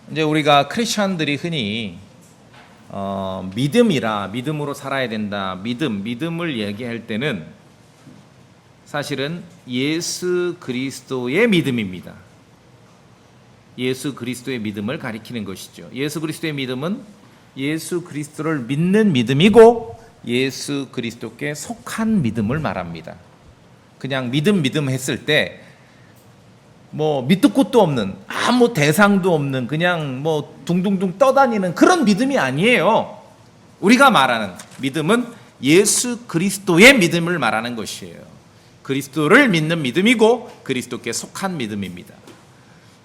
이제 우리가 크리스천들이 흔히 믿음으로 살아야 된다. 믿음을 얘기할 때는 사실은 예수 그리스도의 믿음입니다. 예수 그리스도의 믿음을 가리키는 것이죠. 예수 그리스도의 믿음은 예수 그리스도를 믿는 믿음이고 예수 그리스도께 속한 믿음을 말합니다. 그냥 믿음 했을 때 뭐 밑도 끝도 없는 아무 대상도 없는 그냥 뭐 둥둥둥 떠다니는 그런 믿음이 아니에요. 우리가 말하는 믿음은 예수 그리스도의 믿음을 말하는 것이에요. 그리스도를 믿는 믿음이고 그리스도께 속한 믿음입니다.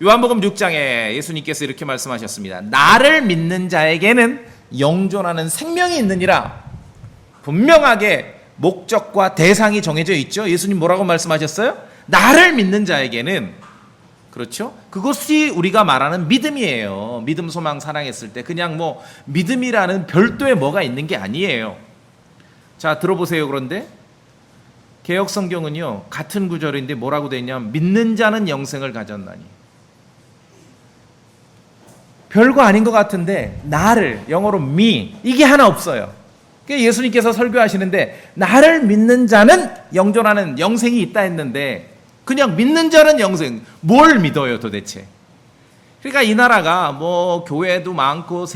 요한복음 6장에 예수님께서 이렇게 말씀하셨습니다. 나를 믿는 자에게는 영존하는 생명이 있느니라. 분명하게 목적과 대상이 정해져 있죠. 예수님 뭐라고 말씀하셨어요? 나를 믿는 자에게는, 그렇죠? 그것이 우리가 말하는 믿음이에요. 믿음, 소망, 사랑했을 때 그냥 뭐 믿음이라는 별도의 뭐가 있는 게 아니에요. 자, 들어보세요. 그런데 개역 성경은요 같은 구절인데 뭐라고 되어 있냐면 믿는 자는 영생을 가졌나니. 별거 아닌 것 같은데 나를, 영어로 me, 이게 하나 없어요. 예수님께서 설교하시는데 나를 믿는 자는 영존하는 영생이 있다 했는데 그냥 믿는 자는 영생, 뭘 믿어요 도대체? 그러니까 이 나라가 뭐 교회도 많고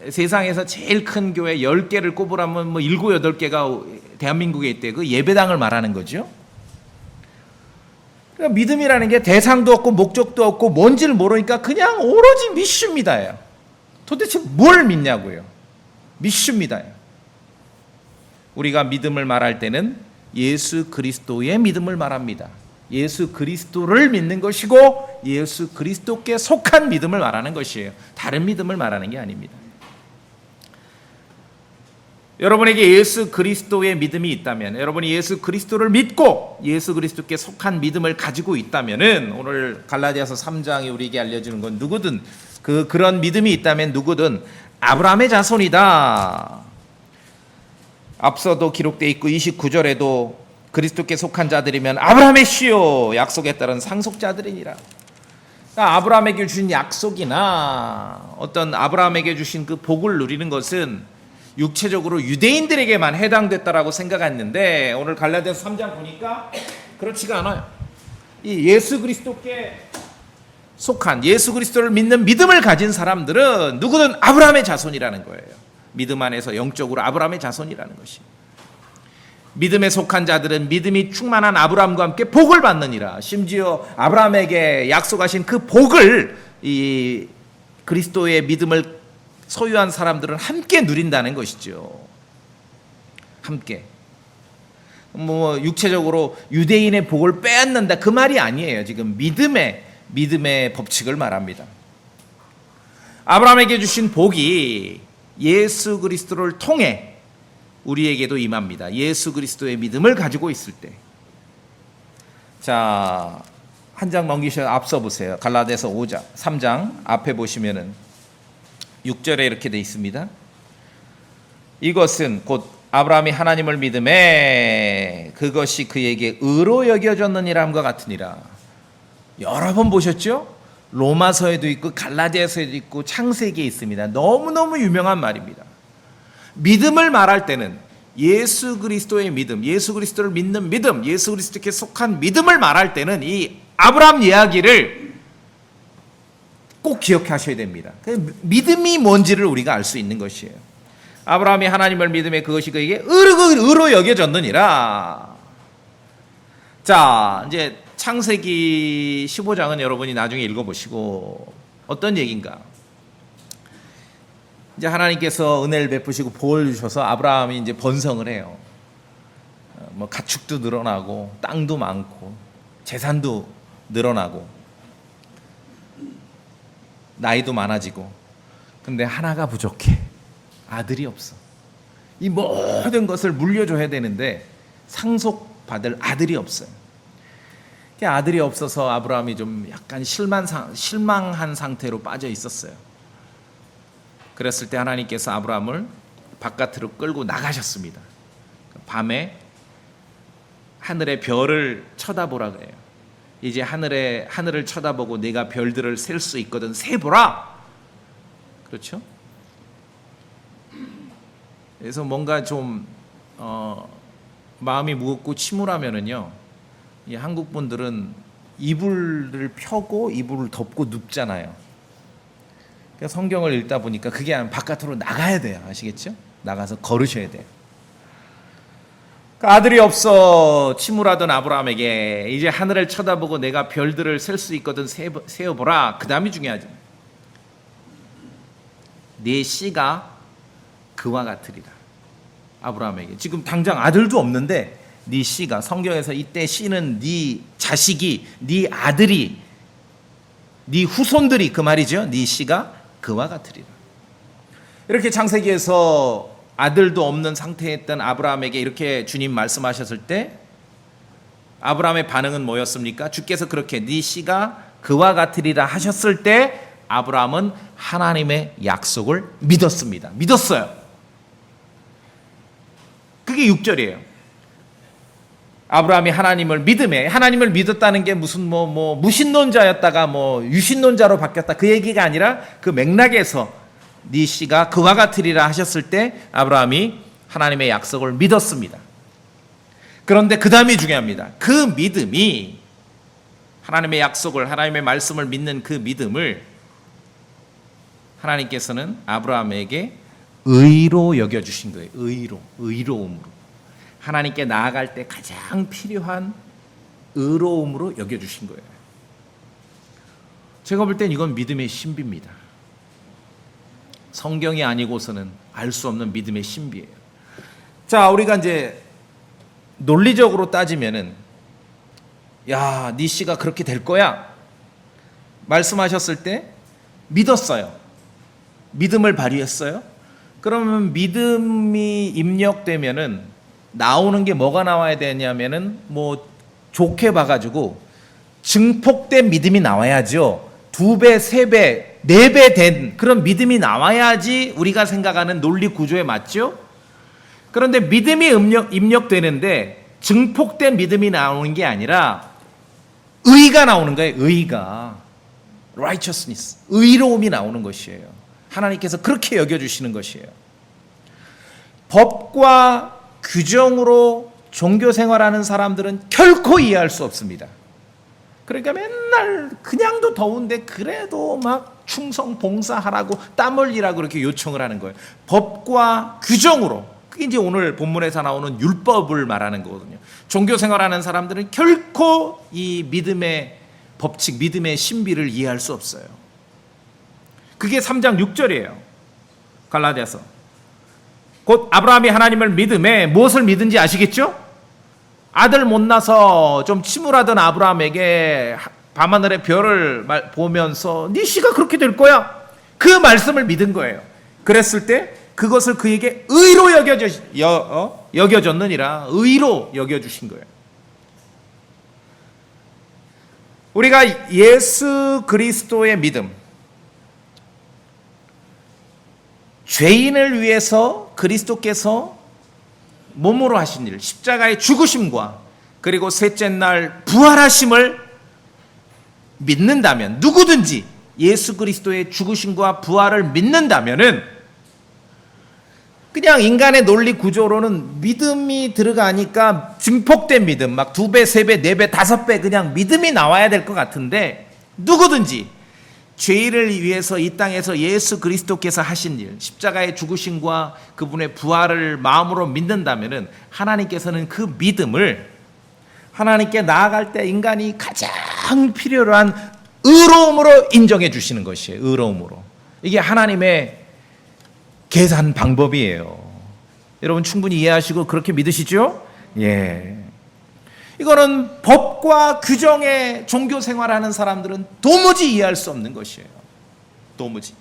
세상에서 제일 큰 교회 10개를 꼽으라면 뭐 7, 8개가 대한민국에 있대. 그 예배당을 말하는 거죠. 그러니까 믿음이라는 게 대상도 없고 목적도 없고 뭔지를 모르니까 그냥 오로지 미슈입니다예요. 도대체 뭘 믿냐고요? 미슈입니다예요. 우리가 믿음을 말할 때는 예수 그리스도의 믿음을 말합니다. 예수 그리스도를 믿는 것이고 예수 그리스도께 속한 믿음을 말하는 것이에요. 다른 믿음을 말하는 게 아닙니다. 여러분에게 예수 그리스도의 믿음이 있다면, 여러분이 예수 그리스도를 믿고 예수 그리스도께 속한 믿음을 가지고 있다면은, 오늘 갈라디아서 3장이 우리에게 알려주는 건 누구든 그런 믿음이 있다면 누구든 아브라함의 자손이다. 앞서도 기록되어 있고 29절에도 그리스도께 속한 자들이면 아브라함의 씨요 약속에 따른 상속자들이니라. 그러니까 아브라함에게 주신 약속이나 어떤 아브라함에게 주신 그 복을 누리는 것은 육체적으로 유대인들에게만 해당됐다라고 생각했는데 오늘 갈라디아서 3장 보니까 그렇지가 않아요. 이 예수 그리스도께 속한, 예수 그리스도를 믿는 믿음을 가진 사람들은 누구든 아브라함의 자손이라는 거예요. 믿음 안에서 영적으로 아브라함의 자손이라는 것이. 믿음에 속한 자들은 믿음이 충만한 아브라함과 함께 복을 받느니라. 심지어 아브라함에게 약속하신 그 복을 이 그리스도의 믿음을 소유한 사람들은 함께 누린다는 것이죠. 함께. 뭐 육체적으로 유대인의 복을 빼앗는다 그 말이 아니에요. 지금 믿음의 법칙을 말합니다. 아브라함에게 주신 복이 예수 그리스도를 통해 우리에게도 임합니다. 예수 그리스도의 믿음을 가지고 있을 때. 자, 한 장 넘기셔서 앞서 보세요. 갈라디아서 5장, 3장 앞에 보시면은 6절에 이렇게 돼 있습니다. 이것은 곧 아브라함이 하나님을 믿음에 그것이 그에게 의로 여겨졌느니라 함과 같으니라. 여러 번 보셨죠? 로마서에도 있고 갈라디아서에도 있고 창세기에 있습니다. 너무너무 유명한 말입니다. 믿음을 말할 때는 예수 그리스도의 믿음, 예수 그리스도를 믿는 믿음, 예수 그리스도께 속한 믿음을 말할 때는 이 아브라함 이야기를 꼭 기억하셔야 됩니다. 믿음이 뭔지를 우리가 알 수 있는 것이에요. 아브라함이 하나님을 믿음에 그것이 그에게 의로 여겨졌느니라. 자, 이제 창세기 15장은 여러분이 나중에 읽어보시고 어떤 얘기인가? 이제 하나님께서 은혜를 베푸시고 복을 주셔서 아브라함이 이제 번성을 해요. 뭐 가축도 늘어나고 땅도 많고 재산도 늘어나고 나이도 많아지고. 근데 하나가 부족해. 아들이 없어. 이 모든 것을 물려줘야 되는데 상속받을 아들이 없어요. 아들이 없어서 아브라함이 좀 약간 실망한 상태로 빠져 있었어요. 그랬을 때 하나님께서 아브라함을 바깥으로 끌고 나가셨습니다. 밤에 하늘의 별을 쳐다보라 그래요. 이제 하늘을 쳐다보고 내가 별들을 셀 수 있거든 세보라. 그렇죠? 그래서 뭔가 좀 마음이 무겁고 침울하면은요, 이 한국 분들은 이불을 펴고 이불을 덮고 눕잖아요. 그러니까 성경을 읽다 보니까 그게 아니라 바깥으로 나가야 돼요. 아시겠죠? 나가서 걸으셔야 돼요. 아들이 없어 침울하던 아브라함에게 이제 하늘을 쳐다보고 내가 별들을 셀 수 있거든 세어보라. 그 다음이 중요하죠. 네 씨가 그와 같으리라. 아브라함에게 지금 당장 아들도 없는데 네 씨가, 성경에서 이때 씨는 네 자식이, 네 아들이, 네 후손들이, 그 말이죠. 네 씨가 그와 같으리라. 이렇게 창세기에서 아들도 없는 상태였던 아브라함에게 이렇게 주님 말씀하셨을 때 아브라함의 반응은 뭐였습니까? 주께서 그렇게 네 씨가 그와 같으리라 하셨을 때 아브라함은 하나님의 약속을 믿었습니다. 믿었어요. 그게 6절이에요. 아브라함이 하나님을 믿음에, 하나님을 믿었다는 게 무슨 무신론자였다가 유신론자로 바뀌었다, 그 얘기가 아니라 그 맥락에서 네 씨가 그와 같으리라 하셨을 때 아브라함이 하나님의 약속을 믿었습니다. 그런데 그 다음이 중요합니다. 그 믿음이, 하나님의 약속을, 하나님의 말씀을 믿는 그 믿음을 하나님께서는 아브라함에게 의로 여겨주신 거예요. 의로움으로. 하나님께 나아갈 때 가장 필요한 의로움으로 여겨주신 거예요. 제가 볼 땐 이건 믿음의 신비입니다. 성경이 아니고서는 알 수 없는 믿음의 신비예요. 자, 우리가 이제 논리적으로 따지면은, 야, 네 씨가 그렇게 될 거야 말씀하셨을 때 믿었어요. 믿음을 발휘했어요. 그러면 믿음이 입력되면은 나오는 게 뭐가 나와야 되냐면은 좋게 봐가지고 증폭된 믿음이 나와야죠. 2배, 3배, 4배 된 그런 믿음이 나와야지 우리가 생각하는 논리 구조에 맞죠? 그런데 믿음이 입력되는데 증폭된 믿음이 나오는 게 아니라 의가 나오는 거예요. 의가. righteousness. 의로움이 나오는 것이에요. 하나님께서 그렇게 여겨주시는 것이에요. 법과 규정으로 종교 생활하는 사람들은 결코 이해할 수 없습니다. 그러니까 맨날 그냥도 더운데 그래도 막 충성 봉사하라고 땀 흘리라고 그렇게 요청을 하는 거예요. 법과 규정으로. 그게 이제 오늘 본문에서 나오는 율법을 말하는 거거든요. 종교 생활하는 사람들은 결코 이 믿음의 법칙, 믿음의 신비를 이해할 수 없어요. 그게 3장 6절이에요. 갈라디아서. 곧 아브라함이 하나님을 믿음에 무엇을 믿은지 아시겠죠? 아들 못 낳아서 좀 침울하던 아브라함에게 밤하늘의 별을 보면서 네 씨가 그렇게 될 거야, 그 말씀을 믿은 거예요. 그랬을 때 그것을 그에게 의로 여겨졌느니라. 의로 여겨주신 거예요. 우리가 예수 그리스도의 믿음, 죄인을 위해서 그리스도께서 몸으로 하신 일, 십자가의 죽으심과 그리고 셋째 날 부활하심을 믿는다면, 누구든지 예수 그리스도의 죽으심과 부활을 믿는다면은 그냥 인간의 논리 구조로는 믿음이 들어가니까 증폭된 믿음, 막 2배, 3배, 4배, 5배 그냥 믿음이 나와야 될 것 같은데, 누구든지 죄인을 위해서 이 땅에서 예수 그리스도께서 하신 일, 십자가의 죽으심과 그분의 부활을 마음으로 믿는다면은 하나님께서는 그 믿음을 하나님께 나아갈 때 인간이 가장 필요로 한 의로움으로 인정해 주시는 것이에요. 의로움으로. 이게 하나님의 계산 방법이에요. 여러분 충분히 이해하시고 그렇게 믿으시죠? 예. 이거는 법과 규정의 종교 생활하는 사람들은 도무지 이해할 수 없는 것이에요. 도무지.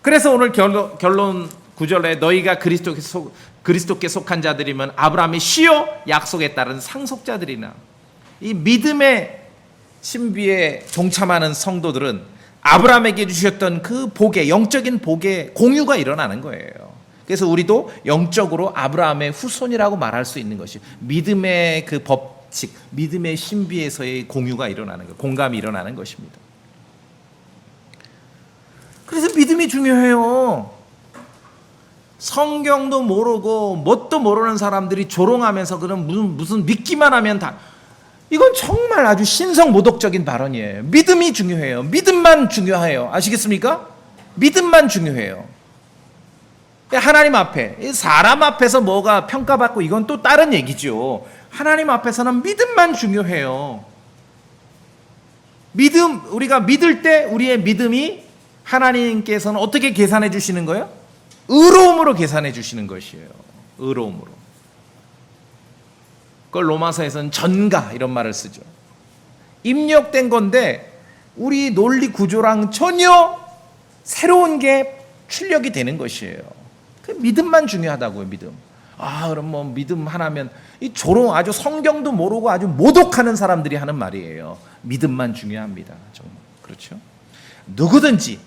그래서 오늘 결론 9절에 너희가 그리스도께 속한 자들이면 아브라함의 씨요 약속에 따른 상속자들이나, 이 믿음의 신비에 동참하는 성도들은 아브라함에게 주셨던 그 복의, 영적인 복의 공유가 일어나는 거예요. 그래서 우리도 영적으로 아브라함의 후손이라고 말할 수 있는 것이 믿음의 그 즉 믿음의 신비에서의 공유가 일어나는 것, 공감이 일어나는 것입니다. 그래서 믿음이 중요해요. 성경도 모르고 뭣도 모르는 사람들이 조롱하면서 그런 무슨 믿기만 하면 다, 이건 정말 아주 신성모독적인 발언이에요. 믿음이 중요해요. 믿음만 중요해요. 아시겠습니까? 믿음만 중요해요. 하나님 앞에, 사람 앞에서 뭐가 평가받고 이건 또 다른 얘기죠. 하나님 앞에서는 믿음만 중요해요. 믿음, 우리가 믿을 때 우리의 믿음이 하나님께서는 어떻게 계산해 주시는 거예요? 의로움으로 계산해 주시는 것이에요. 의로움으로. 그걸 로마서에서는 전가 이런 말을 쓰죠. 입력된 건데 우리 논리 구조랑 전혀 새로운 게 출력이 되는 것이에요. 그 믿음만 중요하다고요. 믿음. 그럼 뭐 믿음 하나면 이 조롱, 아주 성경도 모르고 아주 모독하는 사람들이 하는 말이에요. 믿음만 중요합니다. 정말 그렇죠? 누구든지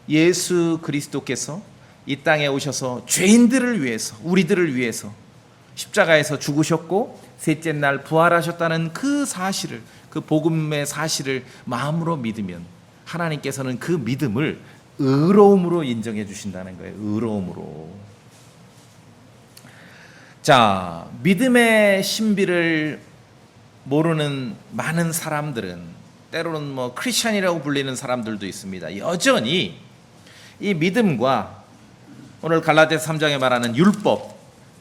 예수 그리스도께서 이 땅에 오셔서 죄인들을 위해서, 우리들을 위해서 십자가에서 죽으셨고 셋째 날 부활하셨다는 그 사실을, 그 복음의 사실을 마음으로 믿으면 하나님께서는 그 믿음을 의로움으로 인정해 주신다는 거예요. 의로움으로. 자, 믿음의 신비를 모르는 많은 사람들은, 때로는 뭐 크리스천이라고 불리는 사람들도 있습니다. 여전히 이 믿음과 오늘 갈라디아서 3장에 말하는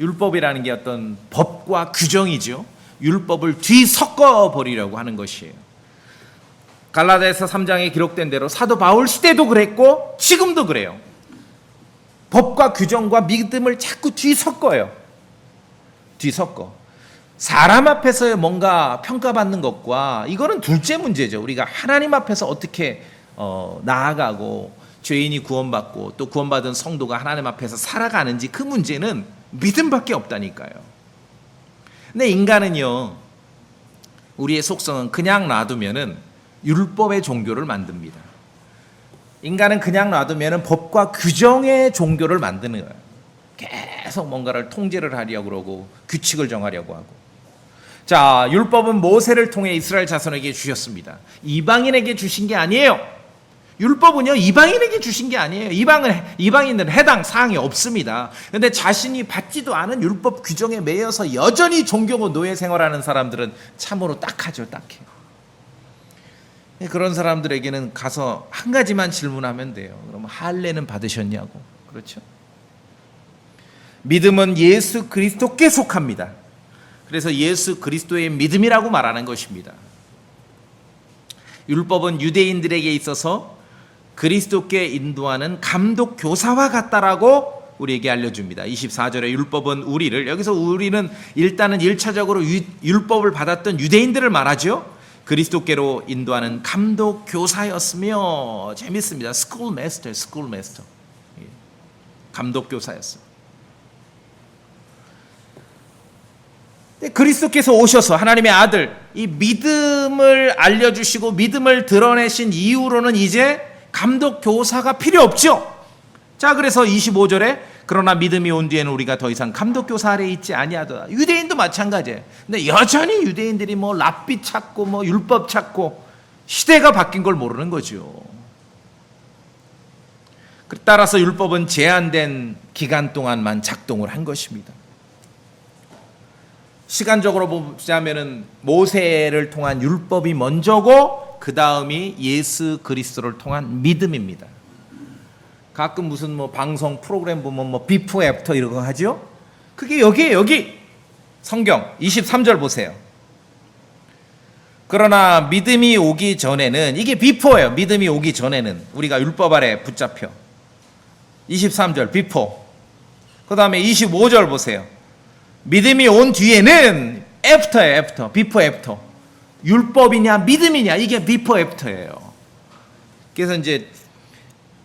율법이라는 게 어떤 법과 규정이죠. 율법을 뒤섞어 버리려고 하는 것이에요. 갈라디아서 3장에 기록된 대로 사도 바울 시대도 그랬고 지금도 그래요. 법과 규정과 믿음을 자꾸 뒤섞어요. 뒤섞어. 사람 앞에서 뭔가 평가받는 것과 이거는 둘째 문제죠. 우리가 하나님 앞에서 어떻게 나아가고 죄인이 구원받고 또 구원받은 성도가 하나님 앞에서 살아가는지, 그 문제는 믿음밖에 없다니까요. 근데 인간은요, 우리의 속성은 그냥 놔두면은 율법의 종교를 만듭니다. 인간은 그냥 놔두면은 법과 규정의 종교를 만드는 거예요. 계속 뭔가를 통제를 하려고 그러고 규칙을 정하려고 하고. 자, 율법은 모세를 통해 이스라엘 자손에게 주셨습니다. 이방인에게 주신 게 아니에요. 율법은요, 이방인에게 주신 게 아니에요. 이방인들은 해당 사항이 없습니다. 그런데 자신이 받지도 않은 율법 규정에 매여서 여전히 종교고 노예 생활하는 사람들은 참으로 딱하죠. 딱해요. 그런 사람들에게는 가서 한 가지만 질문하면 돼요. 그럼 할례는 받으셨냐고. 그렇죠? 믿음은 예수 그리스도께 속합니다. 그래서 예수 그리스도의 믿음이라고 말하는 것입니다. 율법은 유대인들에게 있어서 그리스도께 인도하는 감독 교사와 같다라고 우리에게 알려줍니다. 24절에 율법은 우리를, 여기서 우리는 일단은 1차적으로 율법을 받았던 유대인들을 말하죠. 그리스도께로 인도하는 감독 교사였으며, 재밌습니다. 스쿨 마스터. 감독 교사였어요. 그리스도께서 오셔서 하나님의 아들, 이 믿음을 알려주시고 믿음을 드러내신 이후로는 이제 감독 교사가 필요 없죠. 자, 그래서 25절에 그러나 믿음이 온 뒤에는 우리가 더 이상 감독 교사 아래에 있지 아니하도다. 유대인도 마찬가지예요. 근데 여전히 유대인들이 뭐 랍비 찾고 뭐 율법 찾고 시대가 바뀐 걸 모르는 거죠. 따라서 율법은 제한된 기간 동안만 작동을 한 것입니다. 시간적으로 보자면은 모세를 통한 율법이 먼저고 그 다음이 예수 그리스도를 통한 믿음입니다. 가끔 무슨 뭐 방송 프로그램 보면 뭐 비포 애프터 이런 거 하죠? 그게 여기 성경 23절 보세요. 그러나 믿음이 오기 전에는, 이게 비포예요. 믿음이 오기 전에는 우리가 율법 아래 붙잡혀. 23절 비포. 그 다음에 25절 보세요. 믿음이 온 뒤에는 애프터예요. 애프터. 비포 애프터. 율법이냐 믿음이냐, 이게 비포 애프터예요. 그래서 이제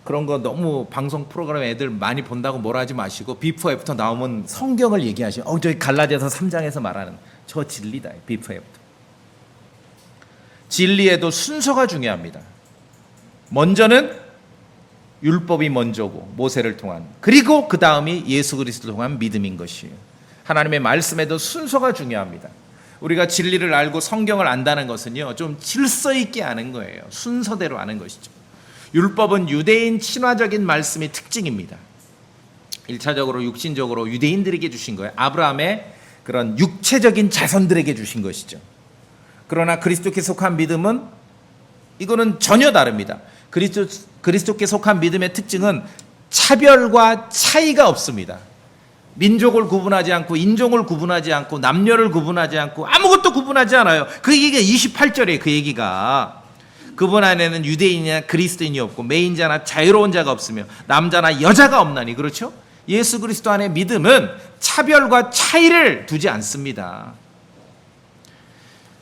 그런 거 너무 방송 프로그램 애들 많이 본다고 뭐라 하지 마시고 비포 애프터 나오면 성경을 얘기하시죠. 저기 갈라디아서 3장에서 말하는 저 진리다. 비포 애프터. 진리에도 순서가 중요합니다. 먼저는 율법이 먼저고 모세를 통한, 그리고 그 다음이 예수 그리스도를 통한 믿음인 것이에요. 하나님의 말씀에도 순서가 중요합니다. 우리가 진리를 알고 성경을 안다는 것은요, 좀 질서 있게 아는 거예요. 순서대로 아는 것이죠. 율법은 유대인 친화적인 말씀의 특징입니다. 1차적으로 육신적으로 유대인들에게 주신 거예요. 아브라함의 그런 육체적인 자손들에게 주신 것이죠. 그러나 그리스도께 속한 믿음은 이거는 전혀 다릅니다. 그리스도께 속한 믿음의 특징은 차별과 차이가 없습니다. 민족을 구분하지 않고 인종을 구분하지 않고 남녀를 구분하지 않고 아무것도 구분하지 않아요. 그 얘기가 28절에 그 얘기가 그분 안에는 유대인이나 그리스도인이 없고 매인자나 자유로운 자가 없으며 남자나 여자가 없나니 그렇죠? 예수 그리스도 안에 믿음은 차별과 차이를 두지 않습니다.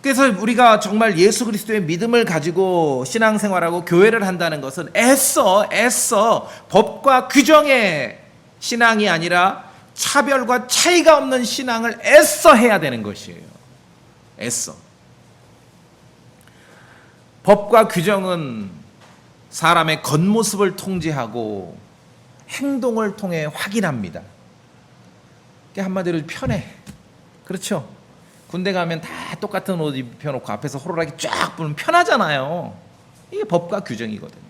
그래서 우리가 정말 예수 그리스도의 믿음을 가지고 신앙생활하고 교회를 한다는 것은 애써 법과 규정의 신앙이 아니라 차별과 차이가 없는 신앙을 애써 해야 되는 것이에요. 애써. 법과 규정은 사람의 겉모습을 통제하고 행동을 통해 확인합니다. 한마디로 편해. 그렇죠? 군대 가면 다 똑같은 옷 입혀놓고 앞에서 호루라기 쫙 불면 편하잖아요. 이게 법과 규정이거든요.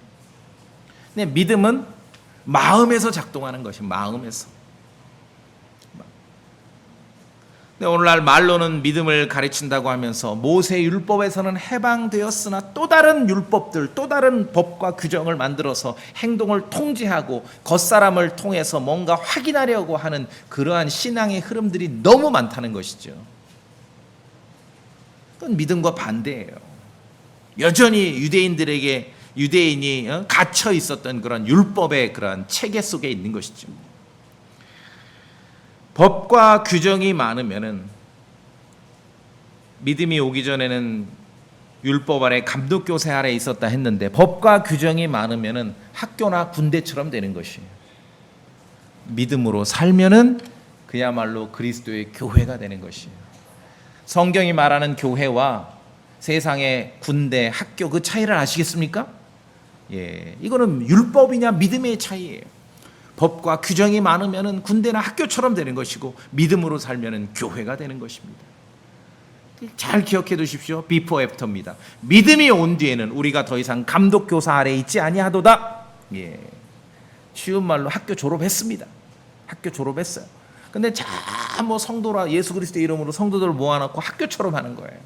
근데 믿음은 마음에서 작동하는 것이 마음에서. 근데 오늘날 말로는 믿음을 가르친다고 하면서 모세 율법에서는 해방되었으나 또 다른 율법들, 또 다른 법과 규정을 만들어서 행동을 통제하고 겉사람을 통해서 뭔가 확인하려고 하는 그러한 신앙의 흐름들이 너무 많다는 것이죠. 그건 믿음과 반대예요. 여전히 유대인이 갇혀 있었던 그런 율법의 그런 체계 속에 있는 것이죠. 법과 규정이 많으면은 믿음이 오기 전에는 율법 아래 감독 교세 아래 있었다 했는데 법과 규정이 많으면은 학교나 군대처럼 되는 것이에요. 믿음으로 살면은 그야말로 그리스도의 교회가 되는 것이에요. 성경이 말하는 교회와 세상의 군대, 학교 그 차이를 아시겠습니까? 예, 이거는 율법이냐 믿음의 차이예요. 법과 규정이 많으면은 군대나 학교처럼 되는 것이고 믿음으로 살면은 교회가 되는 것입니다. 잘 기억해 두십시오. 비포 애프터입니다. 믿음이 온 뒤에는 우리가 더 이상 감독 교사 아래 있지 아니하도다. 예, 쉬운 말로 학교 졸업했습니다. 학교 졸업했어요. 근데 뭐 성도라 예수 그리스도의 이름으로 성도들을 모아놓고 학교처럼 하는 거예요.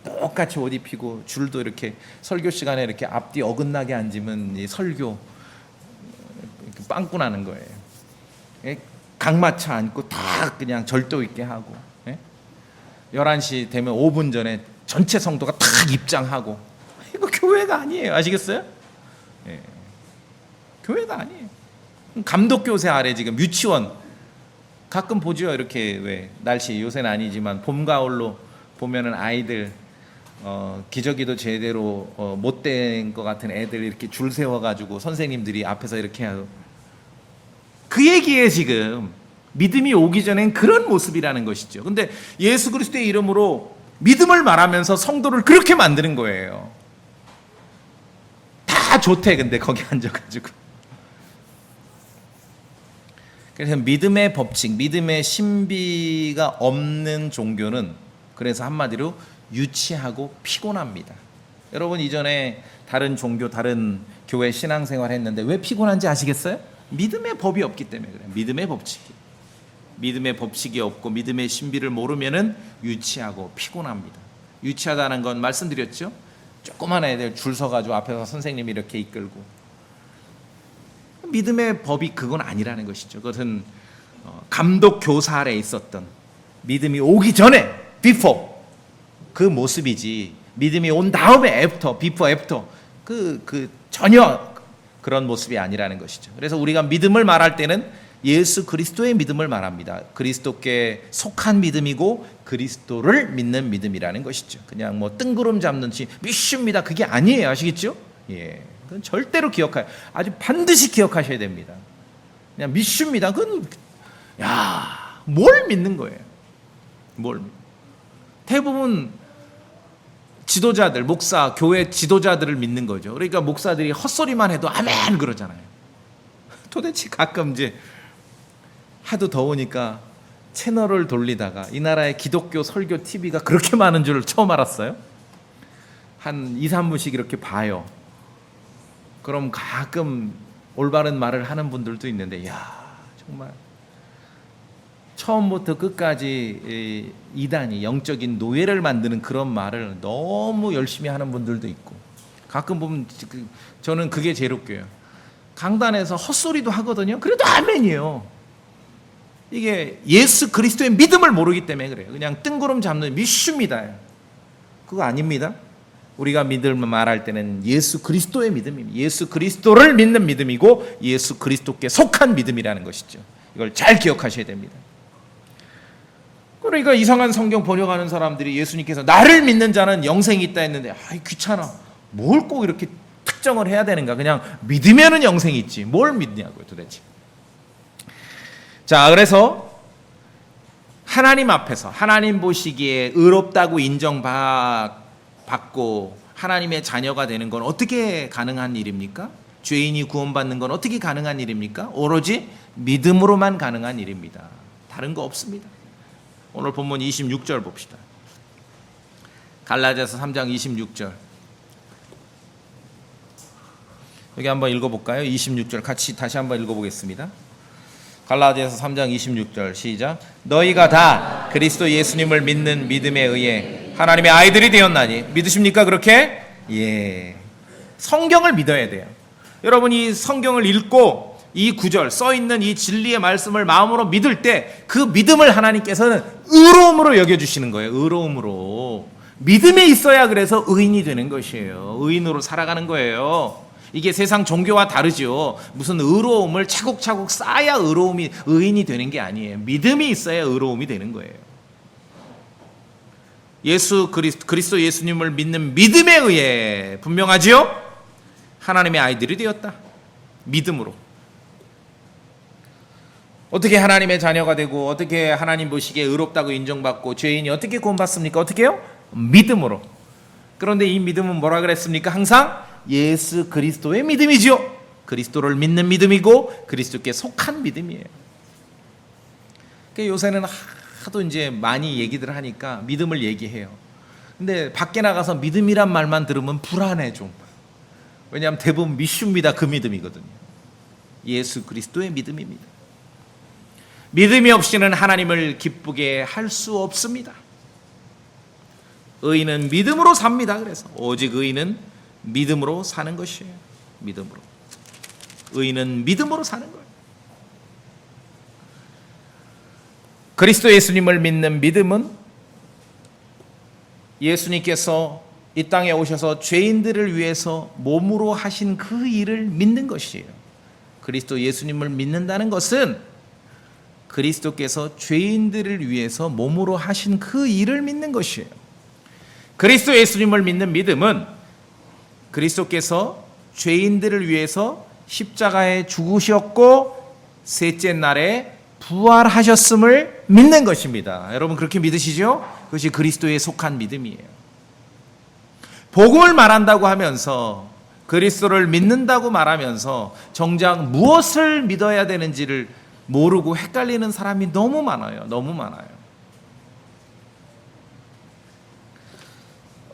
똑같이 옷 입히고 줄도 이렇게 설교 시간에 이렇게 앞뒤 어긋나게 앉으면 이 설교 빵꾸 나는 거예요. 각마차 앉고 다 그냥 절도 있게 하고 11시 되면 5분 전에 전체 성도가 다 입장하고 이거 교회가 아니에요. 아시겠어요? 예. 교회가 아니에요. 감독교세 아래 지금 유치원 가끔 보죠. 이렇게 왜 날씨 요새는 아니지만 봄 가을로 보면은 아이들 기저귀도 제대로 못된 것 같은 애들 이렇게 줄 세워가지고 선생님들이 앞에서 이렇게 하고 그 얘기에 지금 믿음이 오기 전엔 그런 모습이라는 것이죠. 근데 예수 그리스도의 이름으로 믿음을 말하면서 성도를 그렇게 만드는 거예요. 다 좋대. 근데 거기 앉아가지고. 그래서 믿음의 법칙, 믿음의 신비가 없는 종교는 그래서 한마디로 유치하고 피곤합니다. 여러분 이전에 다른 종교, 다른 교회 신앙생활 했는데 왜 피곤한지 아시겠어요? 믿음의 법이 없기 때문에 그래요. 믿음의 법칙이 없고 믿음의 신비를 모르면은 유치하고 피곤합니다. 유치하다는 건 말씀드렸죠. 조그만 애들 줄 서가지고 앞에서 선생님이 이렇게 이끌고 믿음의 법이 그건 아니라는 것이죠. 그것은 감독 교사 아래 있었던 믿음이 오기 전에 before 그 모습이지 믿음이 온 다음에 after, before, after 그 전혀 그런 모습이 아니라는 것이죠. 그래서 우리가 믿음을 말할 때는 예수 그리스도의 믿음을 말합니다. 그리스도께 속한 믿음이고 그리스도를 믿는 믿음이라는 것이죠. 그냥 뭐 뜬구름 잡는 지 믿습니다. 그게 아니에요. 아시겠죠? 예. 그건 절대로 아주 반드시 기억하셔야 됩니다. 그냥 믿습니다. 그건 뭘 믿는 거예요? 대부분 지도자들, 목사, 교회 지도자들을 믿는 거죠. 그러니까 목사들이 헛소리만 해도 아멘 그러잖아요. 도대체 가끔 이제 하도 더우니까 채널을 돌리다가 이 나라의 기독교 설교 TV가 그렇게 많은 줄 처음 알았어요. 한 2, 3분씩 이렇게 봐요. 그럼 가끔 올바른 말을 하는 분들도 있는데, 야, 정말 처음부터 끝까지 이단이 영적인 노예를 만드는 그런 말을 너무 열심히 하는 분들도 있고, 가끔 보면 저는 그게 제일 웃겨요. 강단에서 헛소리도 하거든요. 그래도 아멘이에요. 이게 예수 그리스도의 믿음을 모르기 때문에 그래요. 그냥 뜬구름 잡는 미슈입니다. 그거 아닙니다. 우리가 믿음을 말할 때는 예수 그리스도의 믿음입니다. 예수 그리스도를 믿는 믿음이고 예수 그리스도께 속한 믿음이라는 것이죠. 이걸 잘 기억하셔야 됩니다. 그러니까 이상한 성경 번역하는 사람들이 예수님께서 나를 믿는 자는 영생이 있다 했는데, 아이 귀찮아. 뭘 꼭 이렇게 특정을 해야 되는가? 그냥 믿으면은 영생이 있지. 뭘 믿냐고요, 도대체. 자, 그래서 하나님 앞에서 하나님 보시기에 의롭다고 인정받고 하나님의 자녀가 되는 건 어떻게 가능한 일입니까? 죄인이 구원받는 건 어떻게 가능한 일입니까? 오로지 믿음으로만 가능한 일입니다. 다른 거 없습니다. 오늘 본문 26절 봅시다. 갈라디아서 3장 26절. 여기 한번 읽어볼까요? 26절 같이 다시 한번 읽어보겠습니다. 갈라디아서 3장 26절 시작. 너희가 다 그리스도 예수님을 믿는 믿음에 의해 하나님의 아이들이 되었나니 믿으십니까? 그렇게? 예. 성경을 믿어야 돼요. 여러분이 성경을 읽고 이 구절 써있는 이 진리의 말씀을 마음으로 믿을 때 그 믿음을 하나님께서는 의로움으로 여겨주시는 거예요. 의로움으로. 믿음에 있어야 그래서 의인이 되는 것이에요. 의인으로 살아가는 거예요. 이게 세상 종교와 다르죠. 무슨 의로움을 차곡차곡 쌓아야 의인이 되는 게 아니에요. 믿음이 있어야 의로움이 되는 거예요. 그리스도 예수님을 믿는 믿음에 의해 분명하지요? 하나님의 아이들이 되었다. 믿음으로. 어떻게 하나님의 자녀가 되고 어떻게 하나님 보시기에 의롭다고 인정받고 죄인이 어떻게 구원받습니까? 어떻게 해요? 믿음으로. 그런데 이 믿음은 뭐라 그랬습니까? 항상 예수 그리스도의 믿음이죠. 그리스도를 믿는 믿음이고 그리스도께 속한 믿음이에요. 그러니까 요새는 하도 이제 많이 얘기들 하니까 믿음을 얘기해요. 근데 밖에 나가서 믿음이란 말만 들으면 불안해 좀. 왜냐하면 대부분 미슈입니다. 그 믿음이거든요. 예수 그리스도의 믿음입니다. 믿음이 없이는 하나님을 기쁘게 할 수 없습니다. 의인은 믿음으로 삽니다. 그래서 오직 의인은 믿음으로 사는 것이에요. 믿음으로. 의인은 믿음으로 사는 거예요. 그리스도 예수님을 믿는 믿음은 예수님께서 이 땅에 오셔서 죄인들을 위해서 몸으로 하신 그 일을 믿는 것이에요. 그리스도 예수님을 믿는다는 것은 그리스도께서 죄인들을 위해서 몸으로 하신 그 일을 믿는 것이에요. 그리스도 예수님을 믿는 믿음은 그리스도께서 죄인들을 위해서 십자가에 죽으셨고 셋째 날에 부활하셨음을 믿는 것입니다. 여러분 그렇게 믿으시죠? 그것이 그리스도에 속한 믿음이에요. 복음을 말한다고 하면서 그리스도를 믿는다고 말하면서 정작 무엇을 믿어야 되는지를 모르고 헷갈리는 사람이 너무 많아요. 너무 많아요.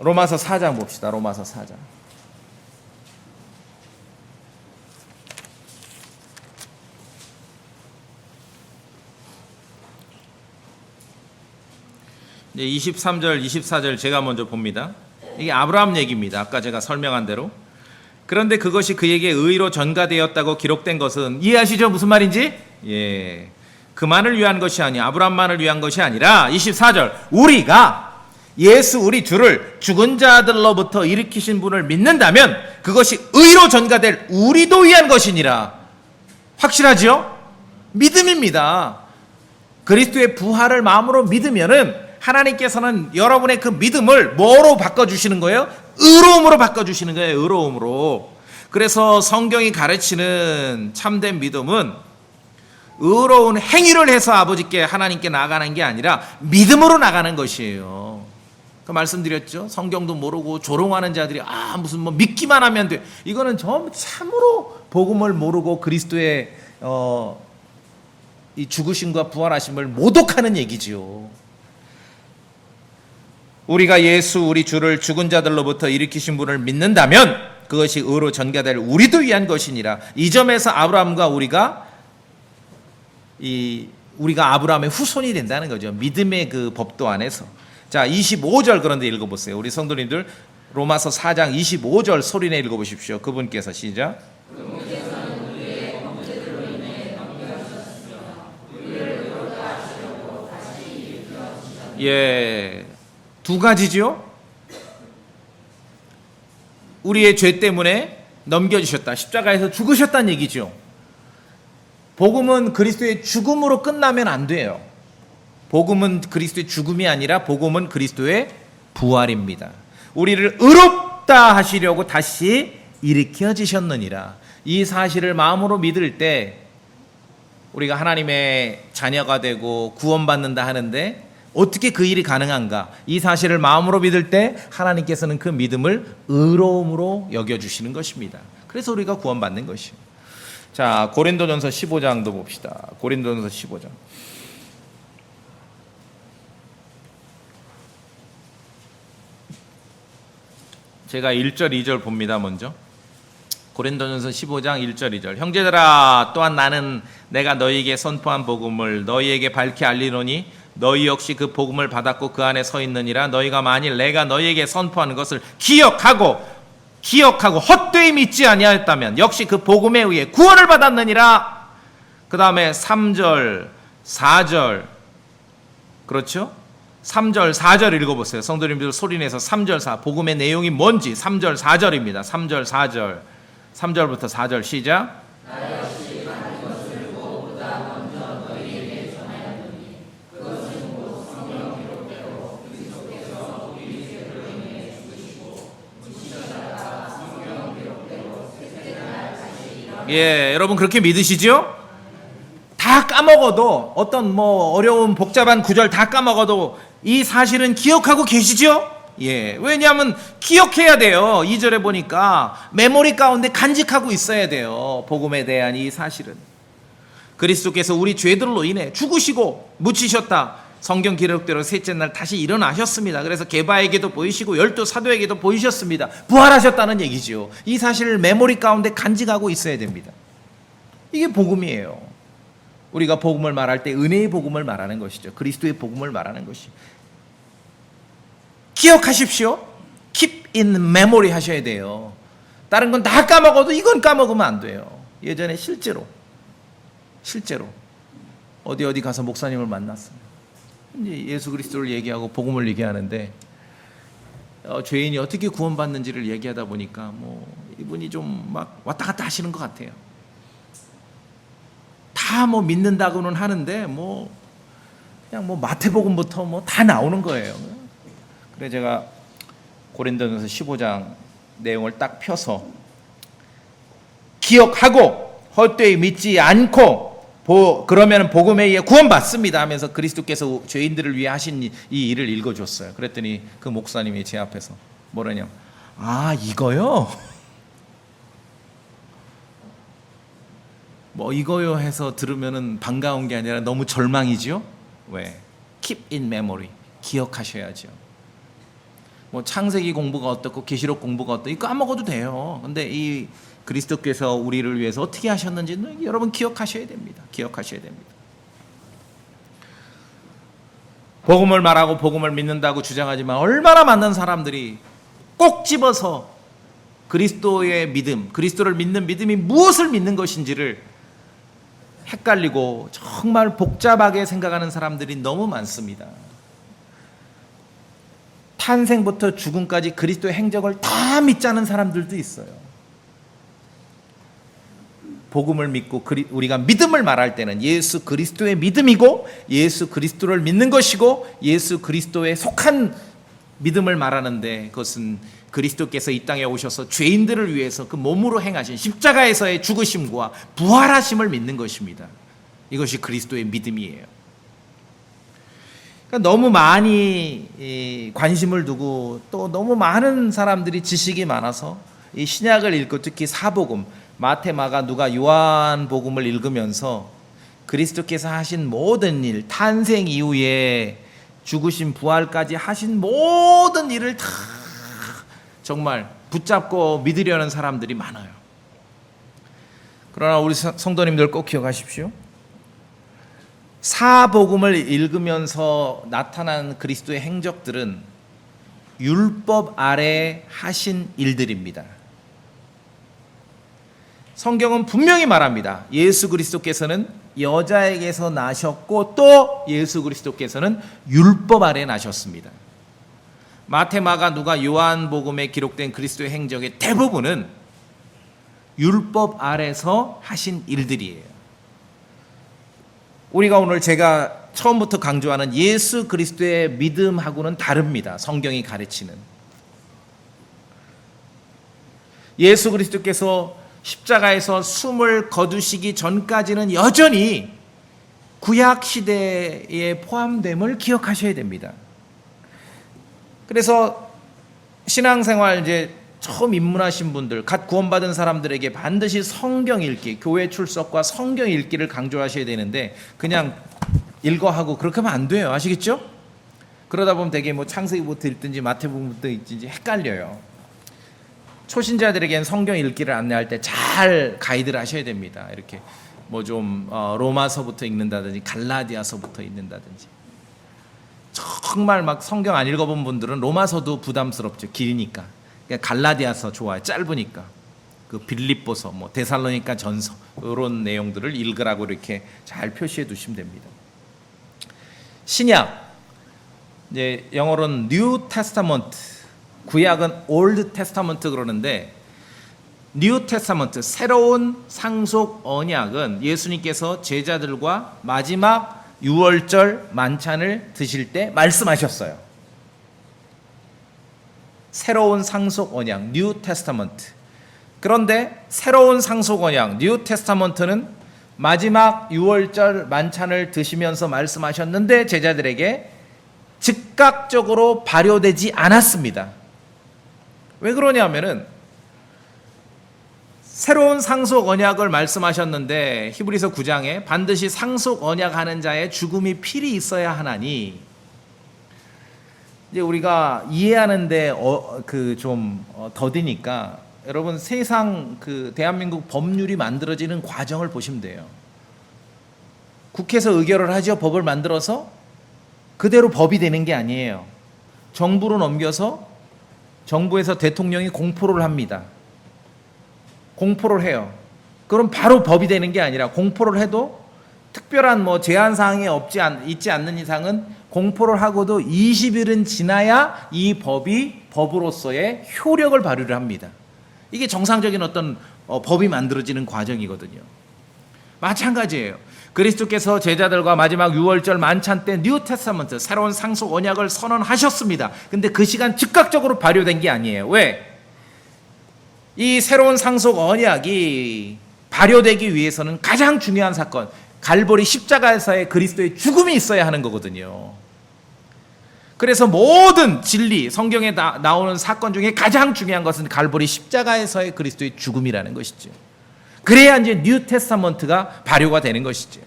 로마서 4장 봅시다. 로마서 4장. 이제 23절, 24절 제가 먼저 봅니다. 이게 아브라함 얘기입니다. 아까 제가 설명한 대로. 그런데 그것이 그에게 의로 전가되었다고 기록된 것은 이해하시죠? 무슨 말인지? 예. 그만을 위한 것이 아니라 아브라함만을 위한 것이 아니라 24절 우리가 예수 우리 주를 죽은 자들로부터 일으키신 분을 믿는다면 그것이 의로 전가될 우리도 위한 것이니라. 확실하지요? 믿음입니다. 그리스도의 부활을 마음으로 믿으면은 하나님께서는 여러분의 그 믿음을 뭐로 바꿔주시는 거예요? 의로움으로 바꿔주시는 거예요. 의로움으로. 그래서 성경이 가르치는 참된 믿음은 의로운 행위를 해서 아버지께 하나님께 나아가는 게 아니라 믿음으로 나가는 것이에요. 그 말씀드렸죠. 성경도 모르고 조롱하는 자들이 무슨 뭐 믿기만 하면 돼. 이거는 참으로 복음을 모르고 그리스도의 이 죽으심과 부활하심을 모독하는 얘기지요. 우리가 예수 우리 주를 죽은 자들로부터 일으키신 분을 믿는다면 그것이 의로 전가될 우리도 위한 것이니라. 이 점에서 아브라함과 우리가 아브라함의 후손이 된다는 거죠. 믿음의 그 법도 안에서. 자, 25절 그런데 읽어보세요. 우리 성도님들 로마서 4장 25절 소리내 읽어보십시오. 그분께서 시작. 예, 두 가지죠. 우리의 죄 때문에 넘겨주셨다. 십자가에서 죽으셨다는 얘기죠. 복음은 그리스도의 죽음으로 끝나면 안 돼요. 복음은 그리스도의 죽음이 아니라 복음은 그리스도의 부활입니다. 우리를 의롭다 하시려고 다시 일으켜지셨느니라. 이 사실을 마음으로 믿을 때 우리가 하나님의 자녀가 되고 구원받는다 하는데 어떻게 그 일이 가능한가? 이 사실을 마음으로 믿을 때 하나님께서는 그 믿음을 의로움으로 여겨주시는 것입니다. 그래서 우리가 구원받는 것이에요. 자, 고린도전서 15장도 봅시다. 고린도전서 15장. 제가 1절 2절 봅니다. 먼저 고린도전서 15장 1절 2절. 형제들아, 또한 나는 내가 너희에게 선포한 복음을 너희에게 밝히 알리노니 너희 역시 그 복음을 받았고 그 안에 서 있느니라. 너희가 만일 내가 너희에게 선포하는 것을 기억하고 헛되이 믿지 아니하였다면 역시 그 복음에 의해 구원을 받았느니라. 그 다음에 3절 4절, 그렇죠? 3절 4절 읽어보세요. 성도님들 소리내서 3절 4, 복음의 내용이 뭔지 3절 4절입니다. 3절 4절, 3절부터 4절 시작. 예, 여러분 그렇게 믿으시죠? 다 까먹어도 어떤 어려운 복잡한 구절 다 까먹어도 이 사실은 기억하고 계시죠? 예, 왜냐하면 기억해야 돼요. 2절에 보니까 메모리 가운데 간직하고 있어야 돼요. 복음에 대한 이 사실은 그리스도께서 우리 죄들로 인해 죽으시고 묻히셨다. 성경 기록대로 셋째 날 다시 일어나셨습니다. 그래서 게바에게도 보이시고 12 사도에게도 보이셨습니다. 부활하셨다는 얘기죠. 이 사실을 메모리 가운데 간직하고 있어야 됩니다. 이게 복음이에요. 우리가 복음을 말할 때 은혜의 복음을 말하는 것이죠. 그리스도의 복음을 말하는 것이. 기억하십시오. Keep in memory 하셔야 돼요. 다른 건 다 까먹어도 이건 까먹으면 안 돼요. 예전에 실제로 어디 가서 목사님을 만났어요. 이제 예수 그리스도를 얘기하고 복음을 얘기하는데 죄인이 어떻게 구원받는지를 얘기하다 보니까 이분이 좀 막 왔다 갔다 하시는 것 같아요. 다 믿는다고는 하는데 그냥 마태복음부터 다 나오는 거예요. 그래 제가 고린도전서 15장 내용을 딱 펴서 기억하고 헛되이 믿지 않고 그러면 복음에 의해 구원받습니다 하면서 그리스도께서 죄인들을 위해 하신 이 일을 읽어줬어요. 그랬더니 그 목사님이 제 앞에서 뭐라냐, 이거요? 이거요 해서 들으면은 반가운 게 아니라 너무 절망이지요? 왜? Keep in memory. 기억하셔야죠. 창세기 공부가 어떻고 계시록 공부가 어떻고 이거 까먹어도 돼요. 근데 이 그리스도께서 우리를 위해서 어떻게 하셨는지는 여러분 기억하셔야 됩니다. 기억하셔야 됩니다. 복음을 말하고 복음을 믿는다고 주장하지만 얼마나 많은 사람들이 꼭 집어서 그리스도의 믿음, 그리스도를 믿는 믿음이 무엇을 믿는 것인지를 헷갈리고 정말 복잡하게 생각하는 사람들이 너무 많습니다. 탄생부터 죽음까지 그리스도의 행적을 다 믿자는 사람들도 있어요. 복음을 믿고 우리가 믿음을 말할 때는 예수 그리스도의 믿음이고 예수 그리스도를 믿는 것이고 예수 그리스도에 속한 믿음을 말하는데 그것은 그리스도께서 이 땅에 오셔서 죄인들을 위해서 그 몸으로 행하신 십자가에서의 죽으심과 부활하심을 믿는 것입니다. 이것이 그리스도의 믿음이에요. 그러니까 너무 많이 관심을 두고 또 너무 많은 사람들이 지식이 많아서 이 신약을 읽고 특히 사복음 마태, 마가, 누가, 요한복음을 읽으면서 그리스도께서 하신 모든 일, 탄생 이후에 죽으신 부활까지 하신 모든 일을 다 정말 붙잡고 믿으려는 사람들이 많아요. 그러나 우리 성도님들 꼭 기억하십시오. 사복음을 읽으면서 나타난 그리스도의 행적들은 율법 아래 하신 일들입니다. 성경은 분명히 말합니다. 예수 그리스도께서는 여자에게서 나셨고 또 예수 그리스도께서는 율법 아래 나셨습니다. 마태, 마가, 누가, 요한복음에 기록된 그리스도의 행적의 대부분은 율법 아래서 하신 일들이에요. 우리가 오늘 제가 처음부터 강조하는 예수 그리스도의 믿음하고는 다릅니다. 성경이 가르치는. 예수 그리스도께서 십자가에서 숨을 거두시기 전까지는 여전히 구약 시대에 포함됨을 기억하셔야 됩니다. 그래서 신앙생활 이제 처음 입문하신 분들, 갓 구원받은 사람들에게 반드시 성경 읽기, 교회 출석과 성경 읽기를 강조하셔야 되는데 그냥 읽어 하고 그렇게 하면 안 돼요. 아시겠죠? 그러다 보면 되게 뭐 창세기부터 읽든지 마태복음부터 읽든지 헷갈려요. 초신자들에게는 성경 읽기를 안내할 때 잘 가이드를 하셔야 됩니다. 이렇게 뭐 좀 로마서부터 읽는다든지 갈라디아서부터 읽는다든지. 정말 막 성경 안 읽어본 분들은 로마서도 부담스럽죠. 길니까. 그러니까 갈라디아서 좋아요. 짧으니까. 그 빌립보서, 뭐 데살로니가 전서 이런 내용들을 읽으라고 이렇게 잘 표시해 두시면 됩니다. 신약, 이제 영어로는 New Testament, 구약은 Old Testament 그러는데 New Testament, 새로운 상속 언약은 예수님께서 제자들과 마지막 유월절 만찬을 드실 때 말씀하셨어요. 새로운 상속 언약, New Testament. 그런데 새로운 상속 언약, New Testament는 마지막 유월절 만찬을 드시면서 말씀하셨는데 제자들에게 즉각적으로 발효되지 않았습니다. 왜 그러냐면은 새로운 상속 언약을 말씀하셨는데 히브리서 9장에 반드시 상속 언약하는 자의 죽음이 필히 있어야 하나니, 이제 우리가 이해하는데 좀 더디니까 여러분 세상 대한민국 법률이 만들어지는 과정을 보시면 돼요. 국회에서 의결을 하죠. 법을 만들어서 그대로 법이 되는 게 아니에요. 정부로 넘겨서 정부에서 대통령이 공포를 합니다. 공포를 해요. 그럼 바로 법이 되는 게 아니라 공포를 해도 특별한 뭐 제한 사항이 있지 않는 이상은 공포를 하고도 20일은 지나야 이 법이 법으로서의 효력을 발휘를 합니다. 이게 정상적인 어떤 법이 만들어지는 과정이거든요. 마찬가지예요. 그리스도께서 제자들과 마지막 유월절 만찬 때 뉴 테스타먼트, 새로운 상속 언약을 선언하셨습니다. 근데 그 시간 즉각적으로 발효된 게 아니에요. 왜? 이 새로운 상속 언약이 발효되기 위해서는 가장 중요한 사건, 갈보리 십자가에서의 그리스도의 죽음이 있어야 하는 거거든요. 그래서 모든 진리, 성경에 나오는 사건 중에 가장 중요한 것은 갈보리 십자가에서의 그리스도의 죽음이라는 것이죠. 그래야 이제 뉴 테스타먼트가 발효가 되는 것이죠.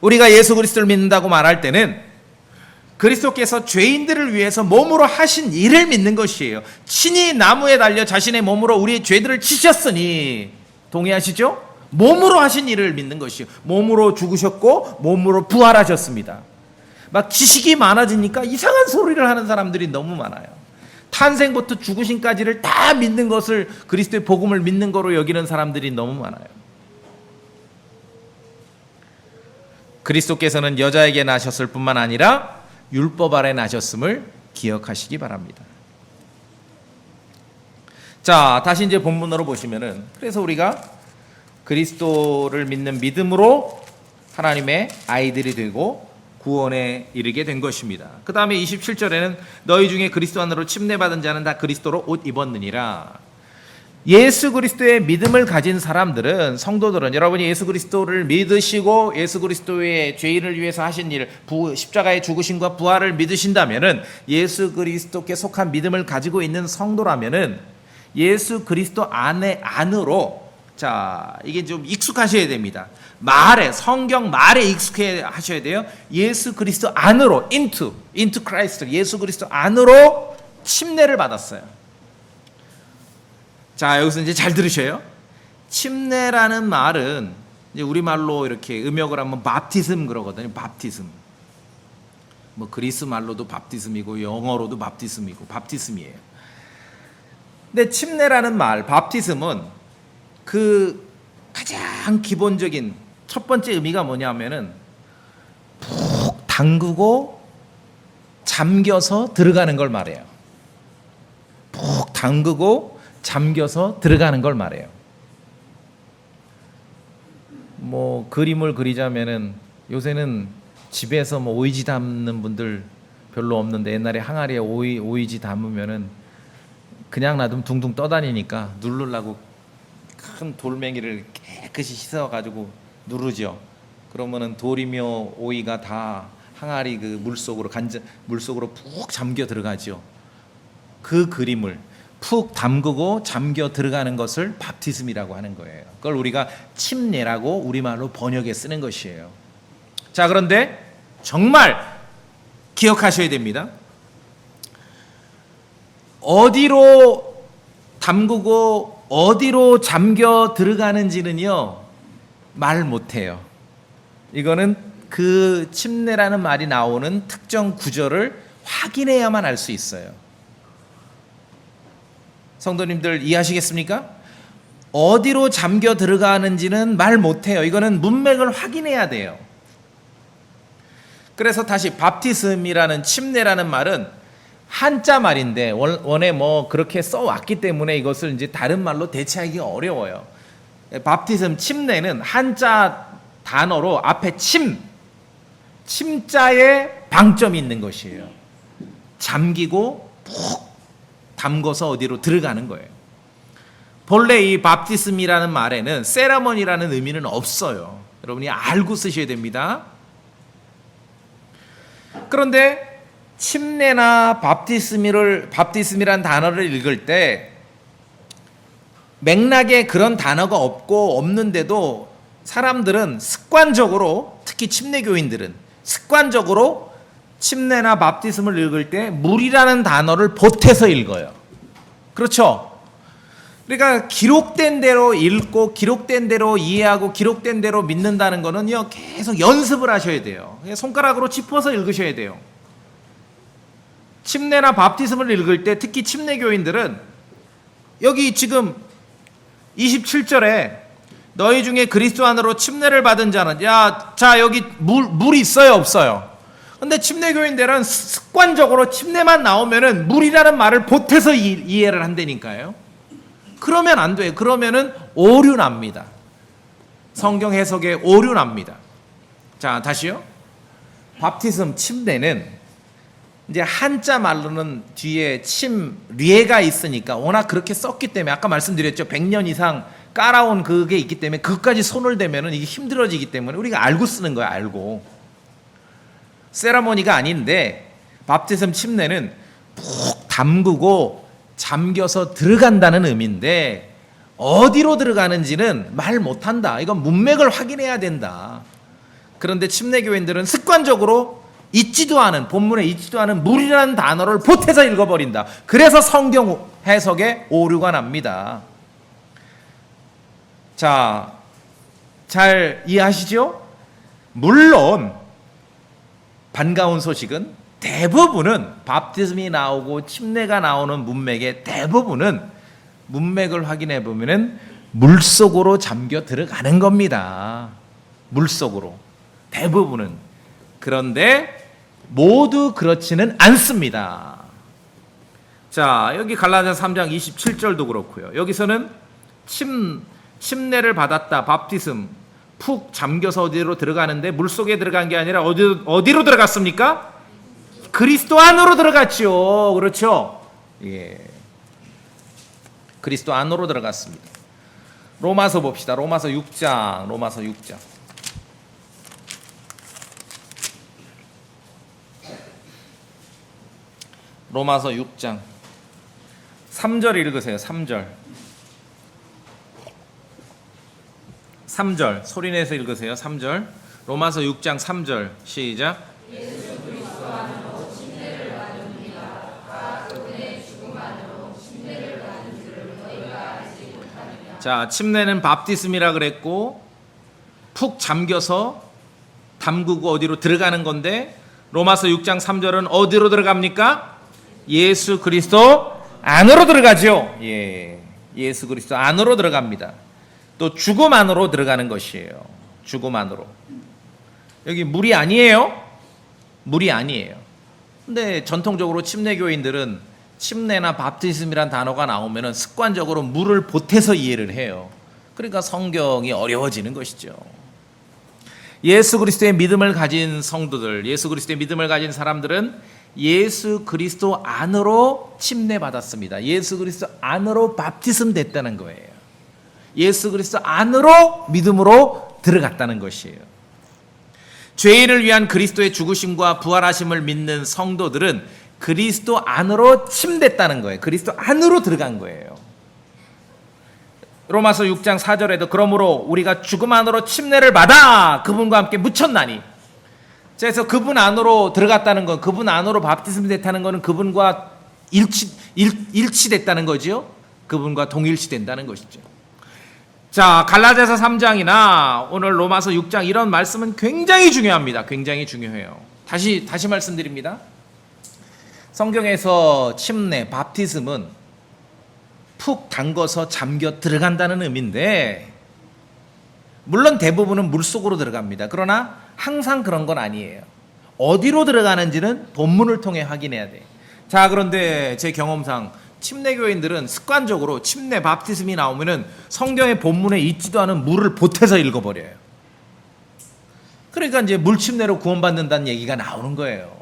우리가 예수 그리스도를 믿는다고 말할 때는 그리스도께서 죄인들을 위해서 몸으로 하신 일을 믿는 것이에요. 친히 나무에 달려 자신의 몸으로 우리의 죄들을 지셨으니, 동의하시죠? 몸으로 하신 일을 믿는 것이에요. 몸으로 죽으셨고 몸으로 부활하셨습니다. 막 지식이 많아지니까 이상한 소리를 하는 사람들이 너무 많아요. 탄생부터 죽으심까지를 다 믿는 것을 그리스도의 복음을 믿는 거로 여기는 사람들이 너무 많아요. 그리스도께서는 여자에게 나셨을 뿐만 아니라 율법 아래 나셨음을 기억하시기 바랍니다. 자, 다시 이제 본문으로 보시면은, 그래서 우리가 그리스도를 믿는 믿음으로 하나님의 아이들이 되고 구원에 이르게 된 것입니다. 그 다음에 27절에는 너희 중에 그리스도 안으로 침례받은 자는 다 그리스도로 옷 입었느니라. 예수 그리스도의 믿음을 가진 사람들은, 성도들은, 여러분이 예수 그리스도를 믿으시고 예수 그리스도의 죄인을 위해서 하신 일, 십자가의 죽으심과 부활을 믿으신다면은, 예수 그리스도께 속한 믿음을 가지고 있는 성도라면은 예수 그리스도 안으로 자, 이게 좀 익숙하셔야 됩니다. 말에, 성경 말에 익숙해 하셔야 돼요. 예수 그리스도 안으로, into Christ, 예수 그리스도 안으로 침례를 받았어요. 자, 여기서 이제 잘 들으셔요. 침례라는 말은 이제 우리말로 이렇게 음역을 하면 밥티즘 그러거든요. 밥티즘. 뭐 그리스 말로도 밥티즘이고 영어로도 밥티즘이에요. 근데 침례라는 말, 밥티즘은 그 가장 기본적인 첫 번째 의미가 뭐냐면은 푹 담그고 잠겨서 들어가는 걸 말해요. 푹 담그고 잠겨서 들어가는 걸 말해요. 뭐 그림을 그리자면은 요새는 집에서 뭐 오이지 담는 분들 별로 없는데 옛날에 항아리에 오이지 담으면은 그냥 놔두면 둥둥 떠다니니까 누르려고 큰 돌멩이를 깨끗이 씻어가지고 누르죠. 그러면은 돌이며 오이가 다 항아리 그 물속으로 푹 잠겨 들어가죠. 그 그림을 푹 담그고 잠겨 들어가는 것을 밥티즘이라고 하는 거예요. 그걸 우리가 침례라고 우리말로 번역해 쓰는 것이에요. 자, 그런데 정말 기억하셔야 됩니다. 어디로 담그고 어디로 잠겨 들어가는지는요 말 못해요. 이거는 그 침례라는 말이 나오는 특정 구절을 확인해야만 알 수 있어요. 성도님들 이해하시겠습니까? 어디로 잠겨 들어가는지는 말 못해요. 이거는 문맥을 확인해야 돼요. 그래서 다시 밥티즘이라는 침례라는 말은 한자 말인데 원래 뭐 그렇게 써왔기 때문에 이것을 이제 다른 말로 대체하기가 어려워요. 밥티즘 침례는 한자 단어로 앞에 침자에 방점이 있는 것이에요. 잠기고 푹 담궈서 어디로 들어가는 거예요. 본래 이 밥티즘이라는 말에는 세라머니라는 의미는 없어요. 여러분이 알고 쓰셔야 됩니다. 그런데 침례나 밥티즘이라는 단어를 읽을 때 맥락에 그런 단어가 없는데도 사람들은 습관적으로, 특히 침례교인들은 습관적으로 침례나 밥티즘을 읽을 때 물이라는 단어를 보태서 읽어요. 그렇죠? 그러니까 기록된 대로 읽고 기록된 대로 이해하고 기록된 대로 믿는다는 거는요 계속 연습을 하셔야 돼요. 손가락으로 짚어서 읽으셔야 돼요. 침례나 밥티즘을 읽을 때 특히 침례교인들은 여기 지금 27절에 너희 중에 그리스도 안으로 침례를 받은 자는 자 여기 물 있어요 없어요? 근데 침례교인들은 습관적으로 침례만 나오면은 물이라는 말을 보태서 이해를 한다니까요. 그러면 안 돼요. 그러면은 오류 납니다. 성경 해석에 오류 납니다. 자, 다시요. 밥티즘 침례는 이제 한자 말로는 뒤에 리에가 있으니까 워낙 그렇게 썼기 때문에 아까 말씀드렸죠. 100년 이상 깔아온 그게 있기 때문에 그것까지 손을 대면은 이게 힘들어지기 때문에 우리가 알고 쓰는 거야, 알고. 세라모니가 아닌데 밥티즘 침례는 푹 담그고 잠겨서 들어간다는 의미인데 어디로 들어가는지는 말 못한다. 이건 문맥을 확인해야 된다. 그런데 침례교인들은 습관적으로 본문에 있지도 않은 물이라는 단어를 보태서 읽어버린다. 그래서 성경 해석에 오류가 납니다. 자, 잘 이해하시죠? 물론 반가운 소식은 대부분은 밥티즘이 나오고 침례가 나오는 문맥의 대부분은 문맥을 확인해 보면은 물속으로 잠겨 들어가는 겁니다. 물속으로 대부분은. 그런데 모두 그렇지는 않습니다. 자, 여기 갈라디아서 3장 27절도 그렇고요. 여기서는 침례를 받았다. 밥티즘 푹 잠겨서 어디로 들어가는데 물속에 들어간 게 아니라 어디로 들어갔습니까? 그리스도 안으로 들어갔죠. 그렇죠? 예. 그리스도 안으로 들어갔습니다. 로마서 봅시다. 로마서 6장. 로마서 6장 3절 읽으세요. 3절. 3절 소리내서 읽으세요. 3절 로마서 6장 3절 시작. 자, 침례는 밥티스미라 그랬고 푹 잠겨서 담그고 어디로 들어가는 건데 로마서 6장 3절은 어디로 들어갑니까? 예수 그리스도 안으로 들어가죠. 예, 예수 그리스도 안으로 들어갑니다. 또 죽음 안으로 들어가는 것이에요. 죽음 안으로. 여기 물이 아니에요. 물이 아니에요. 근데 전통적으로 침례교인들은 침례나 밥티즘이란 단어가 나오면 습관적으로 물을 보태서 이해를 해요. 그러니까 성경이 어려워지는 것이죠. 예수 그리스도의 믿음을 가진 성도들, 예수 그리스도의 믿음을 가진 사람들은 예수 그리스도 안으로 침례받았습니다. 예수 그리스도 안으로 밥티즘 됐다는 거예요. 예수 그리스도 안으로 믿음으로 들어갔다는 것이에요. 죄인을 위한 그리스도의 죽으심과 부활하심을 믿는 성도들은 그리스도 안으로 침됐다는 거예요. 그리스도 안으로 들어간 거예요. 로마서 6장 4절에도 그러므로 우리가 죽음 안으로 침례를 받아 그분과 함께 묻혔나니. 그래서 그분 안으로 들어갔다는 건, 그분 안으로 밥티즘 됐다는 것은 그분과 일치됐다는 거죠. 그분과 동일시된다는 것이죠. 자, 갈라디아서 3장이나 오늘 로마서 6장 이런 말씀은 굉장히 중요합니다. 굉장히 중요해요. 다시 말씀드립니다. 성경에서 침례, 밥티즘은 푹 담궈서 잠겨 들어간다는 의미인데 물론 대부분은 물속으로 들어갑니다. 그러나 항상 그런 건 아니에요. 어디로 들어가는지는 본문을 통해 확인해야 돼요. 자, 그런데 제 경험상 침례교인들은 습관적으로 침례, 밥티즘이 나오면은 성경의 본문에 있지도 않은 물을 보태서 읽어버려요. 그러니까 이제 물침례로 구원받는다는 얘기가 나오는 거예요.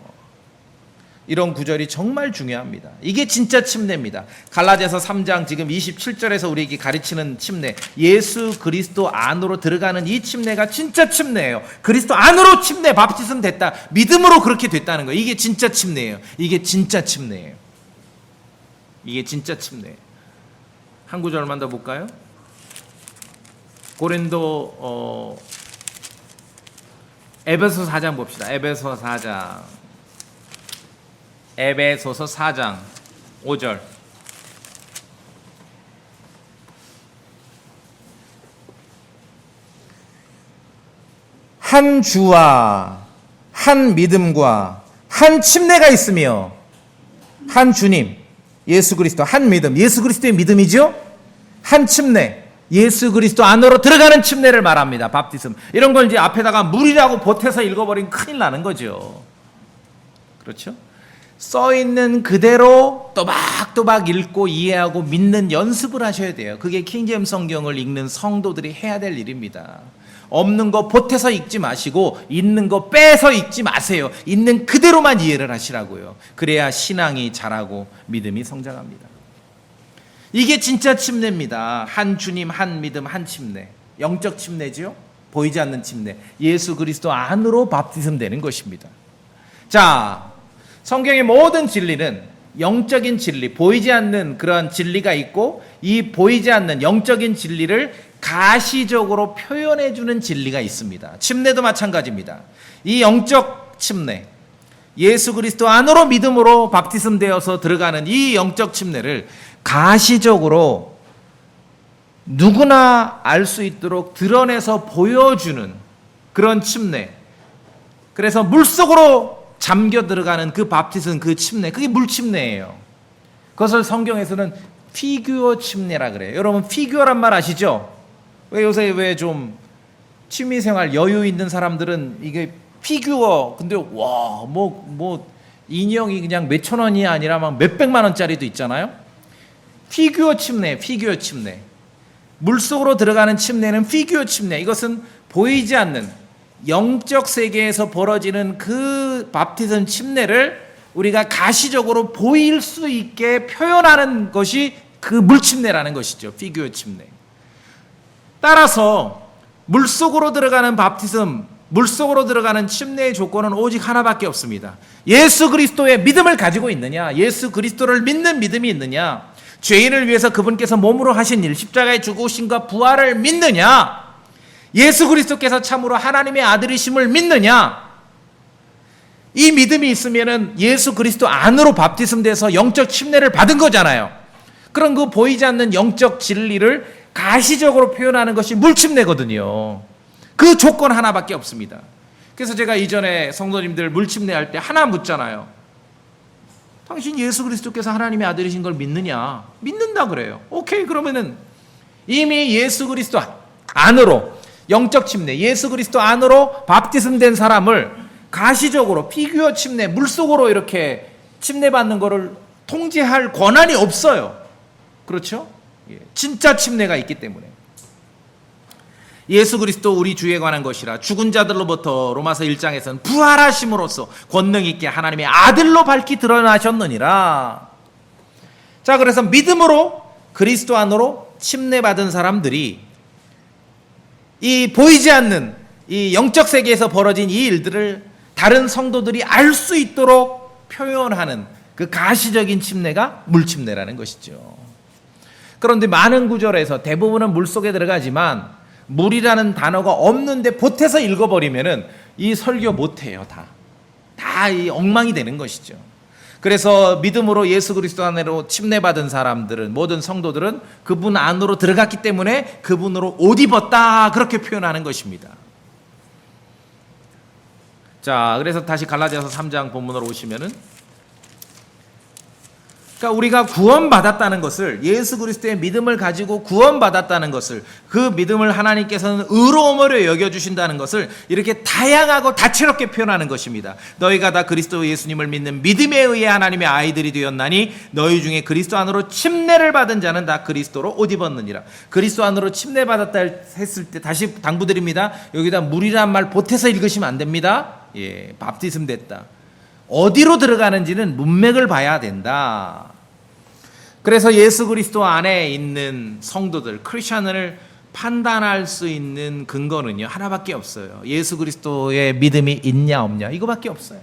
이런 구절이 정말 중요합니다. 이게 진짜 침례입니다. 갈라디아서 3장 지금 27절에서 우리에게 가르치는 침례, 예수 그리스도 안으로 들어가는 이 침례가 진짜 침례예요. 그리스도 안으로 침례, 밥티즘 됐다. 믿음으로 그렇게 됐다는 거예요. 이게 진짜 침례예요. 이게 진짜 침례예요. 이게 진짜 침례예요. 한 구절만 더 볼까요? 고린도 에베소서 4장 봅시다. 에베소서 4장 5절. 한 주와 한 믿음과 한 침례가 있으며 한 주님 예수 그리스도, 한 믿음, 예수 그리스도의 믿음이죠. 한 침례, 예수 그리스도 안으로 들어가는 침례를 말합니다. 밥티즘. 이런 걸 이제 앞에다가 물이라고 보태서 읽어버리면 큰일 나는 거죠. 그렇죠? 써 있는 그대로 또박또박 읽고 이해하고 믿는 연습을 하셔야 돼요. 그게 킹제임스 성경을 읽는 성도들이 해야 될 일입니다. 없는 거 보태서 읽지 마시고 있는 거 빼서 읽지 마세요. 있는 그대로만 이해를 하시라고요. 그래야 신앙이 자라고 믿음이 성장합니다. 이게 진짜 침례입니다. 한 주님, 한 믿음, 한 침례. 영적 침례죠. 보이지 않는 침례. 예수 그리스도 안으로 밥티즘 되는 것입니다. 자, 성경의 모든 진리는 영적인 진리, 보이지 않는 그런 진리가 있고 이 보이지 않는 영적인 진리를 가시적으로 표현해주는 진리가 있습니다. 침례도 마찬가지입니다. 이 영적 침례, 예수 그리스도 안으로 믿음으로 밥티즘 되어서 들어가는 이 영적 침례를 가시적으로 누구나 알 수 있도록 드러내서 보여주는 그런 침례. 그래서 물속으로 잠겨 들어가는 그 밥티즘, 그 침례, 그게 물침례예요. 그것을 성경에서는 피규어 침례라 그래요. 여러분 피규어란 말 아시죠? 왜 요새 왜 좀 취미생활 여유 있는 사람들은 이게 피규어, 근데 와 뭐 인형이 그냥 몇천 원이 아니라 막 몇백만 원짜리도 있잖아요. 피규어 침례, 피규어 침례. 물속으로 들어가는 침례는 피규어 침례. 이것은 보이지 않는 영적 세계에서 벌어지는 그 밥티즘 침례를 우리가 가시적으로 보일 수 있게 표현하는 것이 그 물침례라는 것이죠. 피규어 침례. 따라서 물속으로 들어가는 밥티즘, 물속으로 들어가는 침례의 조건은 오직 하나밖에 없습니다. 예수 그리스도의 믿음을 가지고 있느냐, 예수 그리스도를 믿는 믿음이 있느냐, 죄인을 위해서 그분께서 몸으로 하신 일, 십자가의 죽으심과 부활을 믿느냐, 예수 그리스도께서 참으로 하나님의 아들이심을 믿느냐? 이 믿음이 있으면은 예수 그리스도 안으로 바프티즘 돼서 영적 침례를 받은 거잖아요. 그런 그 보이지 않는 영적 진리를 가시적으로 표현하는 것이 물침례거든요. 그 조건 하나밖에 없습니다. 그래서 제가 이전에 성도님들 물침례할 때 하나 묻잖아요. 당신 예수 그리스도께서 하나님의 아들이신 걸 믿느냐? 믿는다 그래요. 오케이, 그러면은 이미 예수 그리스도 안으로 영적 침례, 예수 그리스도 안으로 바프티즘 된 사람을 가시적으로 피규어 침례, 물속으로 이렇게 침례받는 거를 통제할 권한이 없어요. 그렇죠? 진짜 침례가 있기 때문에. 예수 그리스도 우리 주에 관한 것이라 죽은 자들로부터 로마서 1장에서는 부활하심으로써 권능 있게 하나님의 아들로 밝히 드러나셨느니라. 자, 그래서 믿음으로 그리스도 안으로 침례받은 사람들이 이 보이지 않는 이 영적 세계에서 벌어진 이 일들을 다른 성도들이 알 수 있도록 표현하는 그 가시적인 침례가 물침례라는 것이죠. 그런데 많은 구절에서 대부분은 물속에 들어가지만 물이라는 단어가 없는데 보태서 읽어버리면은 이 설교 못해요. 다 이 엉망이 되는 것이죠. 그래서 믿음으로 예수 그리스도 안으로 침례받은 사람들은, 모든 성도들은 그분 안으로 들어갔기 때문에 그분으로 옷 입었다, 그렇게 표현하는 것입니다. 자, 그래서 다시 갈라디아서 3장 본문으로 오시면은, 그러니까 우리가 구원받았다는 것을, 예수 그리스도의 믿음을 가지고 구원받았다는 것을, 그 믿음을 하나님께서는 의로움으로 여겨주신다는 것을 이렇게 다양하고 다채롭게 표현하는 것입니다. 너희가 다 그리스도 예수님을 믿는 믿음에 의해 하나님의 아이들이 되었나니 너희 중에 그리스도 안으로 침례를 받은 자는 다 그리스도로 옷 입었느니라. 그리스도 안으로 침례받았다 했을 때 다시 당부드립니다. 여기다 물이란 말 보태서 읽으시면 안 됩니다. 예, 바프티즘 됐다. 어디로 들어가는지는 문맥을 봐야 된다. 그래서 예수 그리스도 안에 있는 성도들, 크리스천을 판단할 수 있는 근거는요, 하나밖에 없어요. 예수 그리스도의 믿음이 있냐 없냐, 이거밖에 없어요.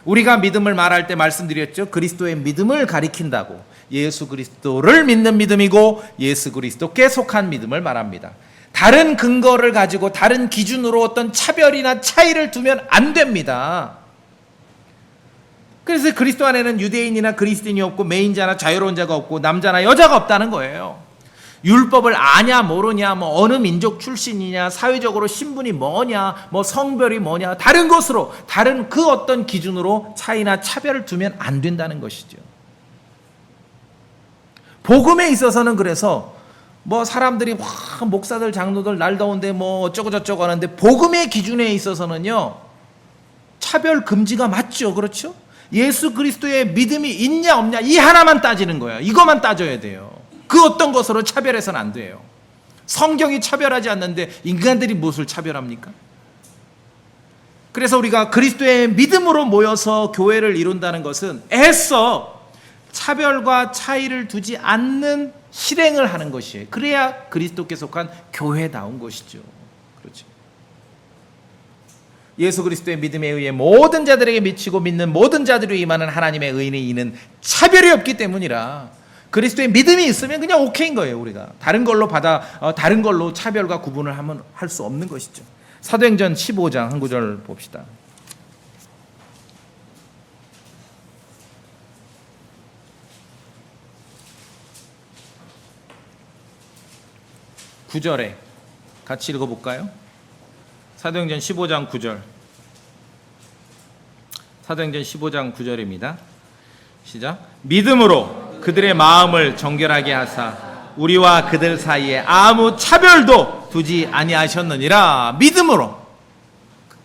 우리가 믿음을 말할 때 말씀드렸죠. 그리스도의 믿음을 가리킨다고. 예수 그리스도를 믿는 믿음이고 예수 그리스도께 속한 믿음을 말합니다. 다른 근거를 가지고 다른 기준으로 어떤 차별이나 차이를 두면 안 됩니다. 그래서 그리스도 안에는 유대인이나 그리스도인이 없고 매인자나 자유로운 자가 없고 남자나 여자가 없다는 거예요. 율법을 아냐 모르냐, 뭐 어느 민족 출신이냐, 사회적으로 신분이 뭐냐, 뭐 성별이 뭐냐, 다른 것으로, 다른 그 어떤 기준으로 차이나 차별을 두면 안 된다는 것이죠. 복음에 있어서는 그래서 뭐 사람들이 목사들 장로들 날 더운데 뭐 어쩌고 저쩌고 하는데, 복음의 기준에 있어서는요 차별 금지가 맞죠. 그렇죠? 예수 그리스도의 믿음이 있냐 없냐, 이 하나만 따지는 거예요. 이것만 따져야 돼요. 그 어떤 것으로 차별해서는 안 돼요. 성경이 차별하지 않는데 인간들이 무엇을 차별합니까? 그래서 우리가 그리스도의 믿음으로 모여서 교회를 이룬다는 것은 애써 차별과 차이를 두지 않는 실행을 하는 것이에요. 그래야 그리스도께 속한 교회다운 것이죠. 그렇죠. 예수 그리스도의 믿음에 의해 모든 자들에게 미치고 믿는 모든 자들이 임하는 하나님의 의인이 이는 차별이 없기 때문이라. 그리스도의 믿음이 있으면 그냥 오케이인 거예요. 우리가 다른 걸로 차별과 구분을 하면 할 수 없는 것이죠. 사도행전 15장 한 구절 봅시다. 구절에 같이 읽어볼까요? 사도행전 15장 9절. 사도행전 15장 9절입니다. 시작. 믿음으로 그들의 마음을 정결하게 하사 우리와 그들 사이에 아무 차별도 두지 아니하셨느니라. 믿음으로.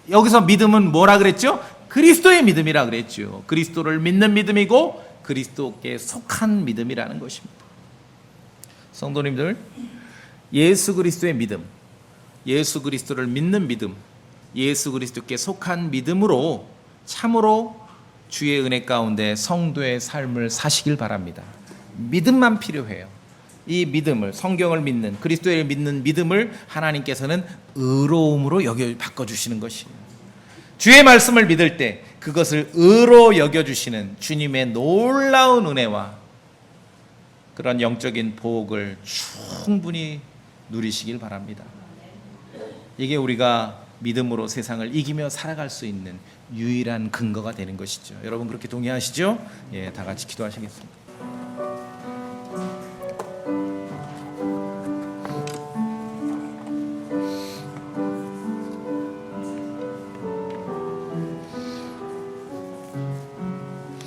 여기서 믿음은 뭐라 그랬죠? 그리스도의 믿음이라 그랬죠. 그리스도를 믿는 믿음이고 그리스도께 속한 믿음이라는 것입니다. 성도님들, 예수 그리스도의 믿음, 예수 그리스도를 믿는 믿음, 예수 그리스도께 속한 믿음으로 참으로 주의 은혜 가운데 성도의 삶을 사시길 바랍니다. 믿음만 필요해요. 이 믿음을, 성경을 믿는, 그리스도를 믿는 믿음을 하나님께서는 의로움으로 바꿔주시는 것이에요. 주의 말씀을 믿을 때 그것을 의로 여겨주시는 주님의 놀라운 은혜와 그런 영적인 복을 충분히 누리시길 바랍니다. 이게 우리가 믿음으로 세상을 이기며 살아갈 수 있는 유일한 근거가 되는 것이죠. 여러분 그렇게 동의하시죠? 예, 다 같이 기도하시겠습니다.